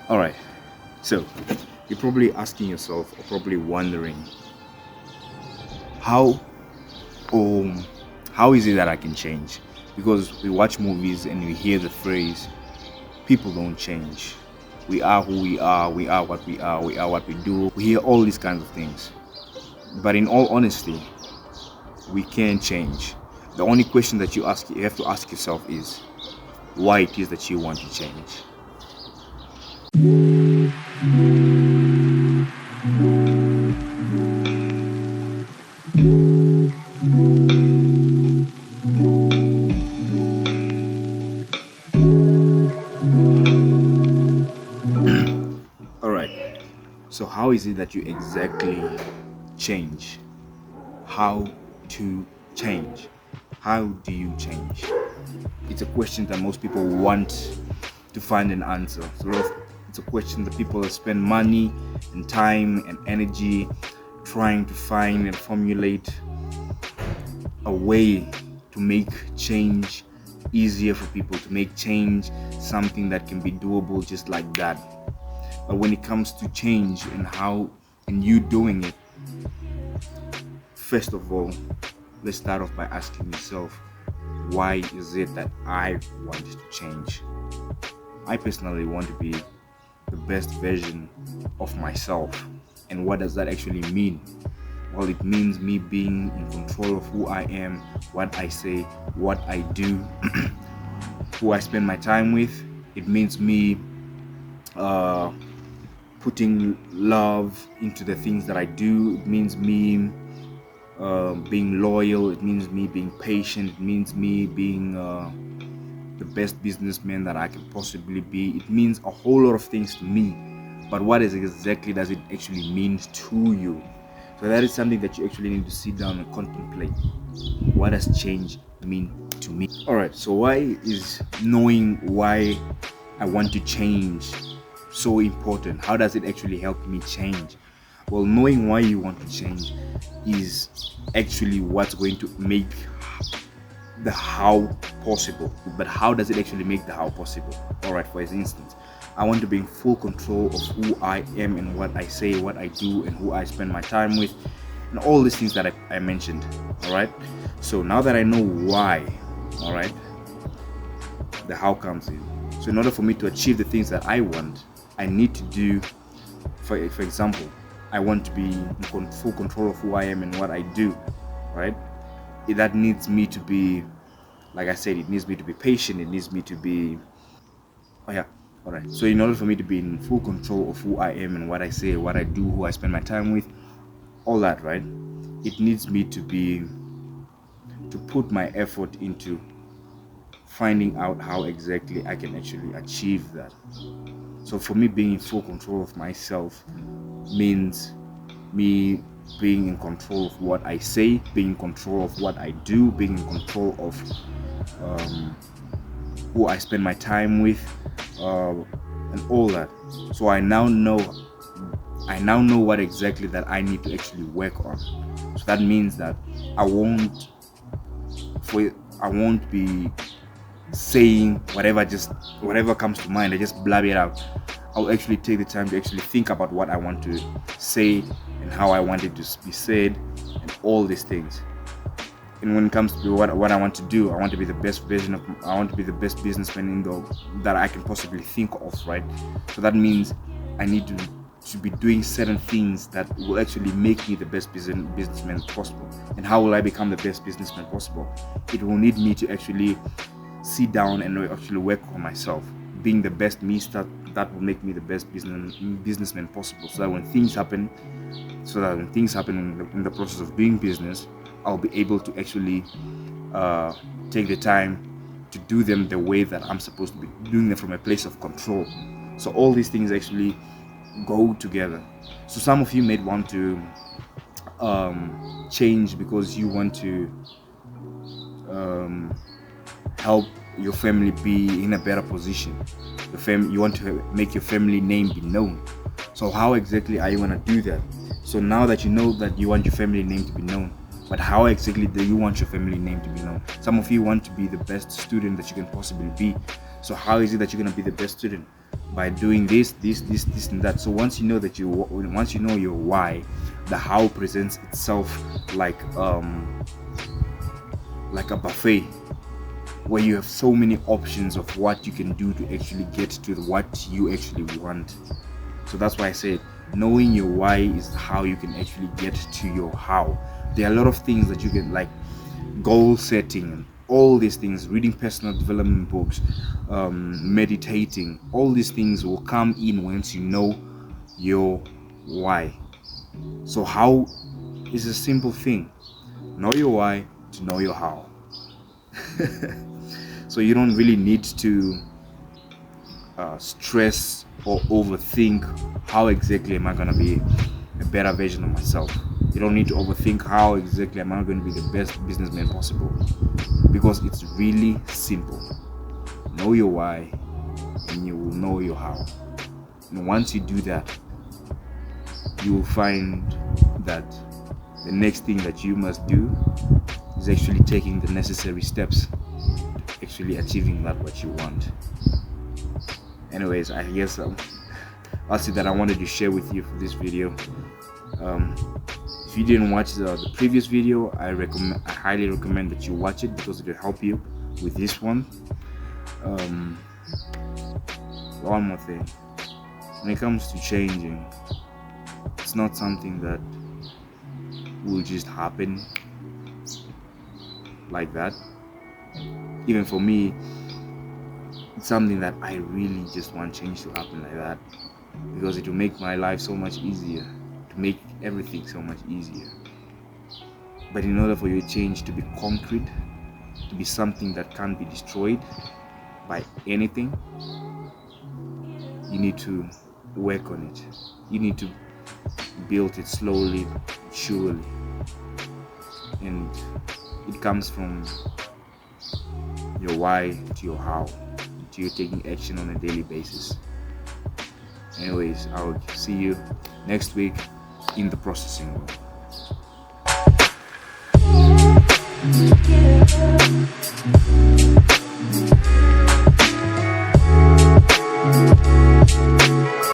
All right, so you're probably asking yourself or probably wondering how um how is it that I can change? Because we watch movies and we hear the phrase people don't change. We are who we are what we are, we are what we do. We hear all these kinds of things. But in all honesty, we can change. The only question that you have to ask yourself is why it is that you want to change. All right. So how is it that you exactly change? How to change? How do you change? It's a question that most people want to find an answer. It's a question that people spend money and time and energy trying to find and formulate a way to make change easier for people, to make change something that can be doable just like that. But when it comes to change and you doing it, first of all, let's start off by asking yourself, why is it that I want to change? I personally want to be the best version of myself. And what does that actually mean? Well, it means me being in control of who I am, what I say, what I do, who I spend my time with. It means me putting love into the things that I do. It means me being loyal. It means me being patient. It means me being the best businessman that I can possibly be. It means a whole lot of things to me. But what is exactly does it actually mean to you? So that is something that you actually need to sit down and contemplate. What does change mean to me? All right. So why is knowing why I want to change so important? How does it actually help me change? Well, knowing why you want to change is actually what's going to make the how possible. But how does it actually make the how possible? All right, for instance, I want to be in full control of who I am and what I say, what I do, and who I spend my time with, and all these things that I mentioned. All right, so now that I know why, all right, the how comes in. So in order for me to achieve the things that I want, I need to do, for example, I want to be in full control of who I am and what I do, right? That needs me to be, like I said, it needs me to be patient. It needs me to be, oh yeah, all right. So in order for me to be in full control of who I am and what I say, what I do, who I spend my time with, all that, right? It needs me to put my effort into finding out how exactly I can actually achieve that. So for me, being in full control of myself means me being in control of what I say, being in control of what I do, being in control of who I spend my time with, and all that. So I now know what exactly that I need to actually work on. So that means that I won't be saying whatever comes to mind. I just blab it out. I'll actually take the time to actually think about what I want to say and how I want it to be said and all these things. And when it comes to what I want to do, I want to be the best I want to be the best businessman that I can possibly think of, right? So that means I need to be doing certain things that will actually make me the best businessman possible. And how will I become the best businessman possible? It will need me to actually sit down and actually work on myself. Being the best me, that will make me the best businessman possible. So that when things happen in the process of doing business, I'll be able to actually take the time to do them the way that I'm supposed to be doing them, from a place of control. So all these things actually go together. So some of you may want to change because you want to help your family be in a better position. You want to make your family name be known. So how exactly are you going to do that? So now that you know that you want your family name to be known, but how exactly do you want your family name to be known? Some of you want to be the best student that you can possibly be. So how is it that you're going to be the best student? by doing this, and that. So once you know your why, the how presents itself like a buffet where you have so many options of what you can do to actually get to what you actually want. So that's why I said knowing your why is how you can actually get to your how. There are a lot of things that you can, like goal setting and all these things, reading personal development books, meditating, all these things will come in once you know your why. So how is a simple thing. Know your why to know your how. So you don't really need to stress or overthink how exactly am I going to be a better version of myself. You don't need to overthink how exactly am I going to be the best businessman possible, because it's really simple. Know your why and you will know your how. And once you do that, you will find that the next thing that you must do is actually taking the necessary steps to actually achieving that what you want. Anyways, I guess that's it that I wanted to share with you for this video. If you didn't watch the previous video, I highly recommend that you watch it, because it will help you with this one. One more thing, when it comes to changing, it's not something that will just happen like that. Even for me, it's something that I really just want change to happen like that, because it will make my life so much easier, to make everything so much easier. But in order for your change to be concrete, to be something that can't be destroyed by anything, you need to work on it. You need to build it slowly, surely. And it comes from your why to your how, to you taking action on a daily basis. Anyways, I'll see you next week in the processing room.